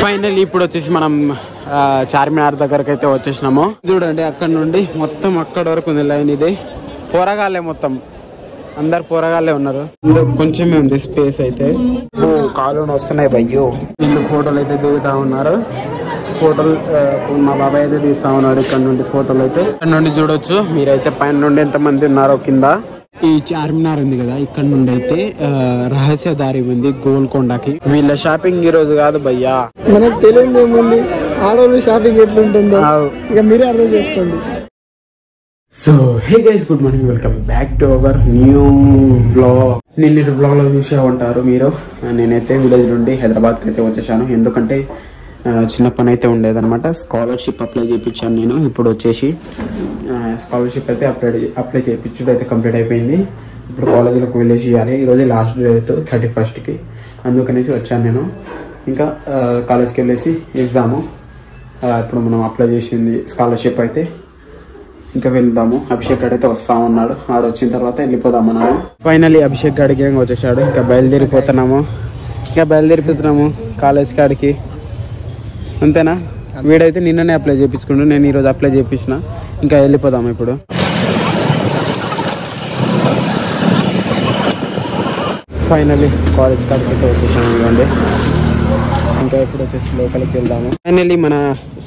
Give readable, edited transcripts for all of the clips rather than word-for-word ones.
Final ఇప్పుడు వచ్చేసి మనం చార్మినార్ దగ్గరకు అయితే వచ్చేసినాము. చూడండి అక్కడ నుండి మొత్తం అక్కడ వరకు ఉంది లైన్. ఇది పోరగాళ్ళే, మొత్తం అందరు పోరగాళ్ళే ఉన్నారు. కొంచెమే ఉంది స్పేస్ అయితే. కాలు వస్తున్నాయి భయ్యో. వీళ్ళు ఫోటోలు అయితే దిగుతా ఉన్నారు. ఫోటోలు మా బాబాయ్ అయితే తీస్తా ఉన్నాడు. ఇక్కడ నుండి ఫోటోలు అయితే ఇక్కడ నుండి చూడొచ్చు మీరైతే. పైన నుండి ఎంత మంది ఉన్నారో కింద. ఈ చార్మినార్ ఉంది కదా, ఇక్కడ నుండి అయితే రహస్య దారి ఉంది గోల్కొండకి. వీళ్ళ షాపింగ్ ఈ రోజు కాదు భయ్యా, మనకు తెలియదు ఏముంది. ఆడవాళ్ళు షాపింగ్ ఎట్లుంటుందో ఇక మీరే అర్థం చేసుకోండి. So hey guys, good morning, welcome back to our new vlog. నిన్న వ్లాగ్ లో చూసే ఉంటారు మీరు. నేనైతే విలేజ్ నుండి హైదరాబాద్ కి అయితే వచ్చేసాను. ఎందుకంటే చిన్న పని అయితే ఉండేదన్నమాట. స్కాలర్షిప్ అప్లై చేయించాను నేను. ఇప్పుడు వచ్చేసి స్కాలర్షిప్ అయితే అప్లై చేయించడం అయితే కంప్లీట్ అయిపోయింది. ఇప్పుడు కాలేజీలోకి వెళ్ళేసి ఇవ్వాలి. ఈరోజు లాస్ట్ డేట్ 31st. అందుకనేసి వచ్చాను నేను. ఇంకా కాలేజ్కి వెళ్ళేసి ఇద్దాము. ఇప్పుడు మనం అప్లై చేసింది స్కాలర్షిప్ అయితే ఇంకా వెళ్దాము. అభిషేక్ గారు అయితే వస్తా ఉన్నాడు. ఆడు వచ్చిన తర్వాత వెళ్ళిపోదాం మనము. ఫైనల్లీ అభిషేక్ గారికి వచ్చేసాడు. ఇంకా బయలుదేరిపోతున్నాము కాలేజ్ కాడికి. అంతేనా? వీడైతే నిన్ననే అప్లై చేయించుకుంటు, నేను ఈరోజు అప్లై చేయించిన. ఇంకా వెళ్ళిపోదాము ఇప్పుడు. ఫైనల్లీ కాలేజ్ కాడికి అయితే వచ్చేసాము. ఇవ్వండి. ఇంకా ఇప్పుడు వచ్చేసి లోపలికి వెళ్దాము. ఫైనల్లీ మన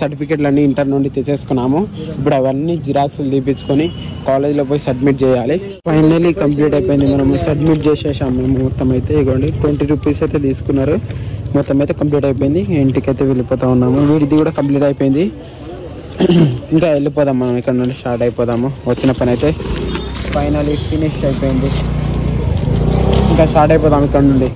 సర్టిఫికెట్లు అన్ని ఇంటర్ నుండి తెచ్చేసుకున్నాము. ఇప్పుడు అవన్నీ జిరాక్స్లు తీపించుకొని కాలేజ్లో పోయి సబ్మిట్ చేయాలి. ఫైనల్లీ కంప్లీట్ అయిపోయింది. మనము సబ్మిట్ చేసేసాము మేము. మొత్తం అయితే ఇవ్వండి 20 రూపీస్ అయితే తీసుకున్నారు. మొత్తం అయితే కంప్లీట్ అయిపోయింది. ఇంటికి అయితే వెళ్ళిపోతా ఉన్నాము. వీడిది కూడా కంప్లీట్ అయిపోయింది. ఇంకా వెళ్ళిపోదాం మనం. ఇక్కడ నుండి స్టార్ట్ అయిపోదాము. వచ్చిన పని అయితే ఫైనల్లీ ఫినిష్ అయిపోయింది. ఇంకా స్టార్ట్ అయిపోదాం ఇక్కడ నుండి.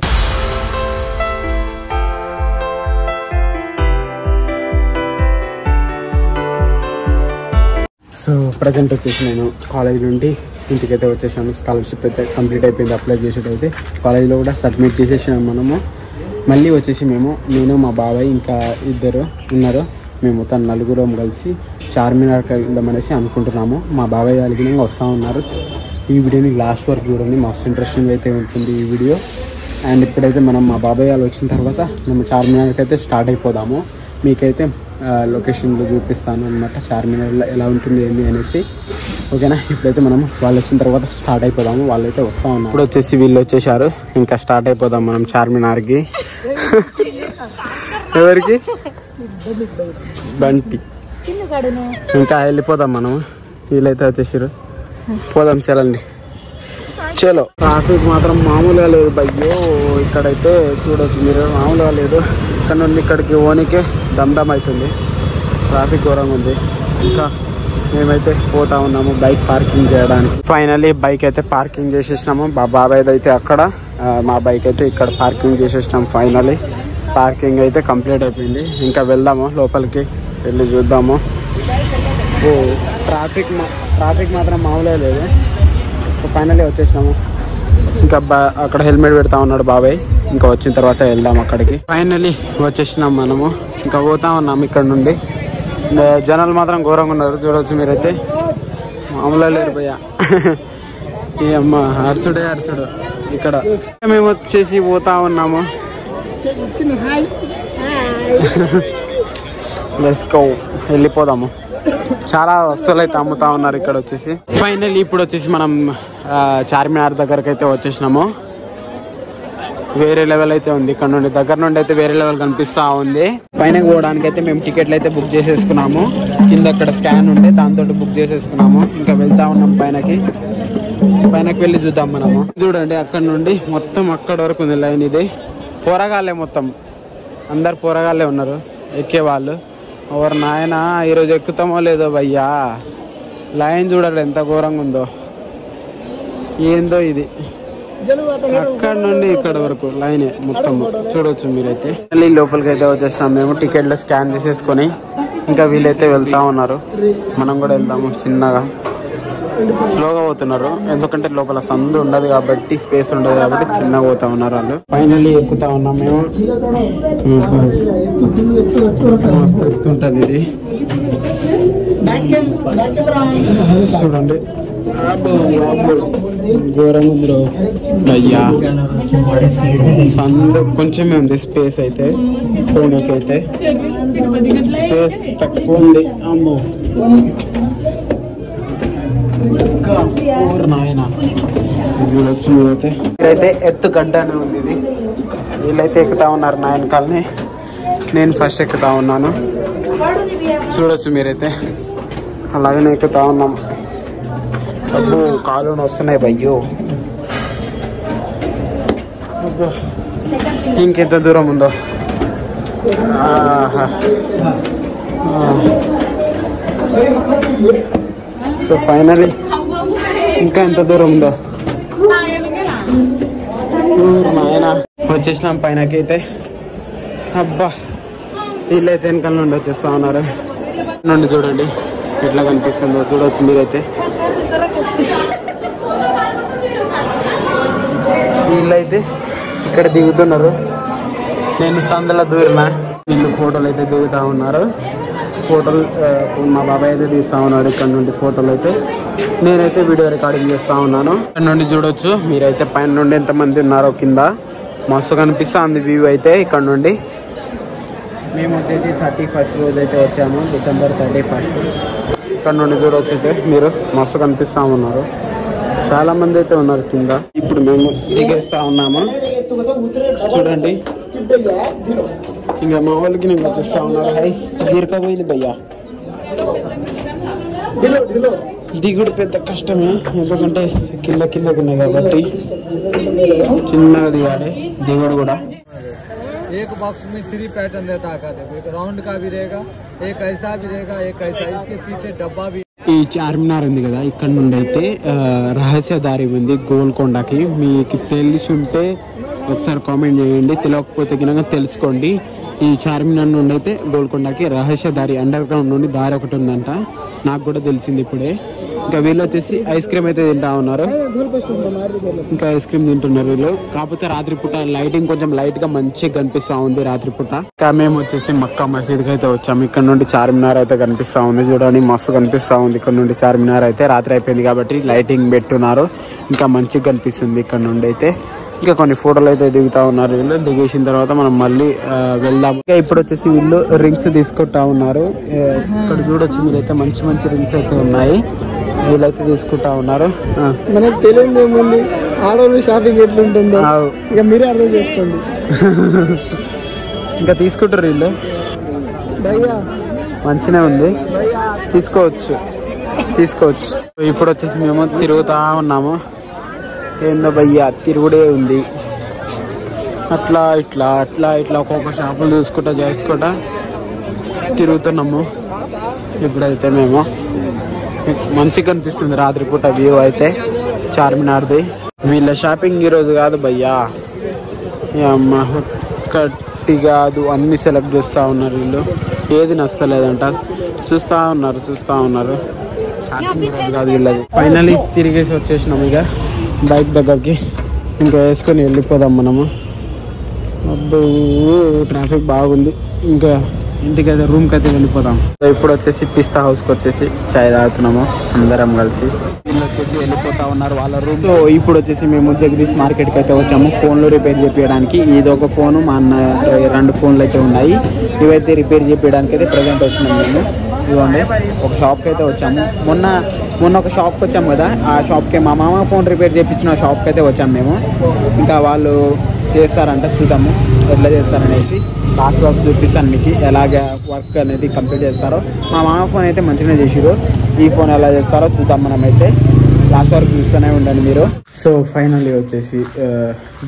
సో ప్రజెంట్ వచ్చేసి నేను కాలేజ్ నుండి ఇంటికైతే వచ్చేసాను. స్కాలర్షిప్ అయితే కంప్లీట్ అయిపోయింది. అప్లై చేసేటైతే కాలేజ్లో కూడా సబ్మిట్ చేసేసాము మనము. మళ్ళీ వచ్చేసి నేను మా బాబాయ్ ఇంకా ఇద్దరు ఉన్నారు. మేము మొత్తం నలుగురం కలిసి చార్మినార్కి వెళ్దామనేసి అనుకుంటున్నాము. మా బాబాయ్ వాళ్ళకి వస్తూ ఉన్నారు. ఈ వీడియోని లాస్ట్ వరకు చూడండి, మస్తు ఇంట్రెస్టింగ్ అయితే ఉంటుంది ఈ వీడియో. అండ్ ఇప్పుడైతే మనం మా బాబాయ్ వాళ్ళు వచ్చిన తర్వాత మేము చార్మినార్కి అయితే స్టార్ట్ అయిపోదాము. మీకైతే లొకేషన్లో చూపిస్తాను అనమాట, చార్మినార్లో ఎలా ఉంటుంది ఏంటి అనేసి. ఓకేనా? ఇప్పుడైతే మనం వాళ్ళు వచ్చిన తర్వాత స్టార్ట్ అయిపోదాము. వాళ్ళైతే వస్తూ ఉన్నారు. ఇప్పుడు వచ్చేసి వీళ్ళు వచ్చేసారు. ఇంకా స్టార్ట్ అయిపోదాం మనం చార్మినార్కి. ఎవరికి? బంటి. ఇంకా వెళ్ళిపోదాం మనం. వీళ్ళైతే వచ్చేసారు. పోదాం, చలండి. చలో. ట్రాఫిక్ మాత్రం మామూలుగా లేదు భయ్యో. ఇక్కడైతే చూడవచ్చు మీరు, మామూలుగా లేదు. ఇక్కడ నుండి ఇక్కడికి ఓనికే దమ్దమ్ అవుతుంది. ట్రాఫిక్ ఘోరంగా ఉంది. ఇంకా మేమైతే పోతా ఉన్నాము బైక్ పార్కింగ్ చేయడానికి. ఫైనల్లీ బైక్ అయితే పార్కింగ్ చేసేసినాము. మా బాబాయ్ అయితే అక్కడ, మా బైక్ అయితే ఇక్కడ పార్కింగ్ చేసేసినాము. ఫైనల్లీ పార్కింగ్ అయితే కంప్లీట్ అయిపోయింది. ఇంకా వెళ్దాము లోపలికి, వెళ్ళి చూద్దాము. ఓ ట్రాఫిక్ మాత్రం మామూలుగా లేదు. ఫైనల్లీ వచ్చేసినాము. ఇంకా అక్కడ హెల్మెట్ పెడతా ఉన్నాడు బాబాయ్. ఇంకా వచ్చిన తర్వాత వెళ్దాం అక్కడికి. ఫైనల్లీ వచ్చేసినాం మనము. ఇంకా పోతా ఉన్నాము ఇక్కడ నుండి. జనాలు మాత్రం ఘోరంగా ఉన్నారు, చూడవచ్చు మీరైతే. మామూలుగా లేరు భయ్యా. ఈ అమ్మ అరుసుడు ఇక్కడ. మేము వచ్చేసి పోతా ఉన్నాము. లెట్స్ గో, వెళ్ళిపోదాము. చాలా వస్తువులు అయితే అమ్ముతా ఉన్నారు ఇక్కడ వచ్చేసి. ఫైనల్లీ ఇప్పుడు వచ్చేసి మనం చార్మినార్ దగ్గరకు అయితే వచ్చేసినాము. వేరే లెవెల్ అయితే ఉంది. ఇక్కడ నుండి దగ్గర నుండి అయితే వేరే లెవెల్ కనిపిస్తా ఉంది. పైన పోవడానికి అయితే మేము టికెట్లు అయితే బుక్ చేసేసుకున్నాము. కింద అక్కడ స్కాన్ ఉంటే దాంతో బుక్ చేసేసుకున్నాము. ఇంకా వెళ్తా ఉన్నాం పైనకి వెళ్ళి చూద్దాం మనము. చూడండి అక్కడ నుండి మొత్తం అక్కడ వరకు ఉంది లైన్. ఇది పోరగాళ్ళే, మొత్తం అందరు పోరగాళ్ళే ఉన్నారు ఎక్కేవాళ్ళు. ఎవరు నాయన ఈరోజు ఎక్కుతామో లేదో భయ్యా. లైన్ చూడాలి ఎంత ఘోరంగా ఉందో. ఏందో ఇది, అక్కడ నుండి ఇక్కడ వరకు లైన్ మొత్తం చూడవచ్చు మీరైతే. మళ్ళీ లోపలికి అయితే వచ్చేస్తాం మేము. టికెట్లు స్కాన్ చేసేసుకొని ఇంకా వీళ్ళైతే వెళ్తా ఉన్నారు. మనం కూడా వెళ్తాము. చిన్నగా స్లోగా పోతున్నారు, ఎందుకంటే లోపల సందు ఉండదు కాబట్టి, స్పేస్ ఉండదు కాబట్టి చిన్నగా పోతా ఉన్నారు వాళ్ళు. ఫైనల్లీ ఎక్కుతా ఉన్నాం మేము. మస్తు ఎక్కుతుంటది ఇది, చూడండి. ఘోరంగా ఉంది అయ్యా. సందు కొంచెమే ఉంది స్పేస్ అయితే, పోనీకైతే స్పేస్ తక్కువ ఉంది. అమ్మో నాయన చూడొచ్చు మీరైతే. ఇదైతే ఎత్తు గడ్డనే ఉంది ఇది. వీళ్ళైతే ఎక్కుతా ఉన్నారు నా వెనకాలని, నేను ఫస్ట్ ఎక్కుతా ఉన్నాను. చూడొచ్చు మీరైతే, అలాగనే ఎక్కుతా ఉన్నాం. అబ్బో కాళ్ళు వస్తున్నాయి భయ్యో. ఇంకెంత దూరం ఉందో. సో ఫైనలీ ఇంకా ఎంత దూరం ఉందో నాయన. వచ్చేసినాం పైనకైతే. అబ్బా వీళ్ళైతే వెనకాల నుండి వచ్చేస్తా ఉన్నారు. నుండి చూడండి ఎట్లా కనిపిస్తుందో చూడవచ్చు మీరైతే. వీళ్ళైతే ఇక్కడ దిగుతున్నారు, నేను సందులో దూరినా. వీళ్ళు ఫోటోలు అయితే దిగుతా ఉన్నారు. ఫోటోలు మా బాబాయ్ అయితే తీస్తా ఉన్నాడు ఇక్కడ నుండి ఫోటోలు అయితే. నేనైతే వీడియో రికార్డింగ్ చేస్తా ఉన్నాను. ఇక్కడ నుండి చూడొచ్చు మీరైతే పైన నుండి ఎంతమంది ఉన్నారో కింద. మస్తు కనిపిస్తుంది వ్యూ అయితే ఇక్కడ నుండి. మేము వచ్చేసి 31st రోజు అయితే వచ్చాము, డిసెంబర్ 31st. ఇక్కడ నుండి చూడవచ్చు అయితే మీరు, మస్తు కనిపిస్తా ఉన్నారు. చాలా మంది అయితే ఉన్నారు కింద. ఇప్పుడు మేము దిగేస్తా ఉన్నాము చూడండి. ఇంకా మా వాళ్ళకి నేను వచ్చేస్తా ఉన్నారు. హై దీర్ఘపోయింది భయ్యా. దిగుడు పెద్ద కష్టమే, ఎందుకంటే కిందకు ఉన్నాయి కాబట్టి చిన్నగా దిగాలి. దిగుడు కూడా एक बॉक्स में 3 पैटर्न रहता है, एक राउंड का भी रहेगा, एक ऐसा भी रहेगा, एक ऐसा. इसके पीछे डब्बा भी. ఈ చార్మినార్ ఉంది కదా, ఇక్కడ నుండి అయితే రహస్య దారి ఉంది గోల్కొండకి. మీకు తెలిసి ఉంటే ఒకసారి కామెంట్ చేయండి, తెలియకపోతే కనుక తెలుసుకోండి. ఈ చార్మినార్ నుండి అయితే గోల్కొండకి రహస్య దారి, అండర్ గ్రౌండ్ నుండి దారి ఒకటి ఉందంట. నాకు కూడా తెలిసింది ఇప్పుడే. ఇంకా వీళ్ళు వచ్చేసి ఐస్ క్రీమ్ అయితే తింటా ఉన్నారు. ఇంకా ఐస్ క్రీమ్ తింటున్నారు వీళ్ళు. కాకపోతే రాత్రిపూట లైటింగ్ కొంచెం లైట్ గా మంచిగా కనిపిస్తా ఉంది రాత్రిపూట. ఇంకా మేము వచ్చేసి మక్కా మసీద్ కి అయితే వచ్చాము. ఇక్కడ నుండి చార్మినార్ అయితే కనిపిస్తా ఉంది చూడండి, మస్తు కనిపిస్తా ఉంది. ఇక్కడ నుండి చార్మినార్ అయితే రాత్రి అయిపోయింది కాబట్టి లైటింగ్ పెట్టున్నారు, ఇంకా మంచిగా కనిపిస్తుంది ఇక్కడ నుండి అయితే. ఇంకా కొన్ని ఫోటోలు అయితే దిగుతా ఉన్నారు వీళ్ళు. దిగేసిన తర్వాత మనం మళ్ళీ వెళ్దాం. ఇంకా ఇప్పుడు వచ్చేసి వీళ్ళు రింగ్స్ తీసుకుంటా ఉన్నారు. ఇక్కడ చూడొచ్చు మీరైతే, మంచి మంచి రింగ్స్ అయితే ఉన్నాయి. వీళ్ళైతే తీసుకుంటా ఉన్నారు. మనకు తెలియదు ఏముంది, ఆడవాళ్ళు షాపింగ్ ఎట్లుంటుందో ఇక మీరే అర్థం చేసుకోండి. ఇంకా తీసుకుంటారు వీళ్ళు. మంచినే ఉంది, తీసుకోవచ్చు. ఇప్పుడు వచ్చేసి మేము తిరుగుతా ఉన్నాము. ఏందో భయ్యా తిరుగుడే ఉంది. అట్లా ఇట్లా ఒక్కొక్క షాపులు చేసుకుంటా తిరుగుతున్నాము. ఇప్పుడైతే మేము మంచిగా కనిపిస్తుంది రాత్రిపూట వ్యూ అయితే చార్మినార్ది. వీళ్ళ షాపింగ్ ఈరోజు కాదు భయ్యా, అమ్మ ఒక్కటి కాదు అన్ని సెలెక్ట్ చేస్తూ ఉన్నారు వీళ్ళు. ఏది నచ్చలేదంట, చూస్తూ ఉన్నారు. షాపింగ్ ఈరోజు కాదు వీళ్ళది. ఫైనలీ తిరిగేసి వచ్చేసినాము ఇక బైక్ దగ్గరికి. ఇంకా వేసుకొని వెళ్ళిపోదాం మనము. అబ్బో ట్రాఫిక్ బాగుంది. ఇంకా ఇంటికైతే రూమ్కి అయితే వెళ్ళిపోదాం. ఇప్పుడు వచ్చేసి పిస్తా హౌస్కి వచ్చేసి చాయ్ తాగుతున్నాము అందరం కలిసి. వీళ్ళు వచ్చేసి వెళ్ళిపోతా ఉన్నారు వాళ్ళ రూమ్. సో ఇప్పుడు వచ్చేసి మేము జగదీష్ మార్కెట్కి అయితే వచ్చాము ఫోన్లు రిపేర్ చేపించడానికి. ఇది ఒక ఫోను, మా అన్న 2 ఫోన్లు అయితే ఉన్నాయి. ఇవైతే రిపేర్ చేపించడానికి అయితే ప్రజెంట్ వచ్చినాము మేము. ఇదిగోండి ఒక షాప్కి అయితే వచ్చాము. మొన్న ఒక షాప్కి వచ్చాము కదా, ఆ షాప్కి మా మామ ఫోన్ రిపేర్ చేయించిన షాప్కి అయితే వచ్చాము మేము. ఇంకా వాళ్ళు చేస్తారంట, చూద్దాము ఎట్లా చేస్తారనేసి. లాస్ట్ వర్క్ చూపిస్తాను మీకు, ఎలాగ వర్క్ అనేది కంప్లీట్ చేస్తారో. మా మామ ఫోన్ అయితే మంచిగానే చేసిరు. ఈ ఫోన్ ఎలా చేస్తారో చూద్దాం మనమైతే. లాస్ట్ వరకు చూస్తూనే ఉండండి మీరు. సో ఫైనల్లీ వచ్చేసి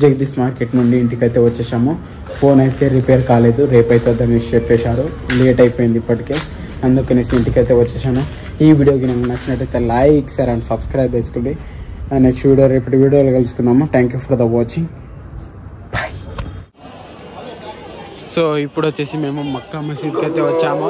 జగదీష్ మార్కెట్ నుండి ఇంటికైతే వచ్చేసాము. ఫోన్ అయితే రిపేర్ కాలేదు, రేపైతే వద్దని చెప్పేశారు. లేట్ అయిపోయింది ఇప్పటికే, అందుకనేసి ఇంటికైతే వచ్చేసాను. ఈ వీడియోకి నాకు నచ్చినట్టయితే లైక్, షేర్ అండ్ సబ్స్క్రైబ్ చేసుకోండి. నెక్స్ట్ వీడియో రేపటి వీడియోలో కలుసుకుందాము. Thank you for the watching. Bye. So ఇప్పుడు వచ్చేసి మేము మక్కా మసీద్కి అయితే వచ్చాము.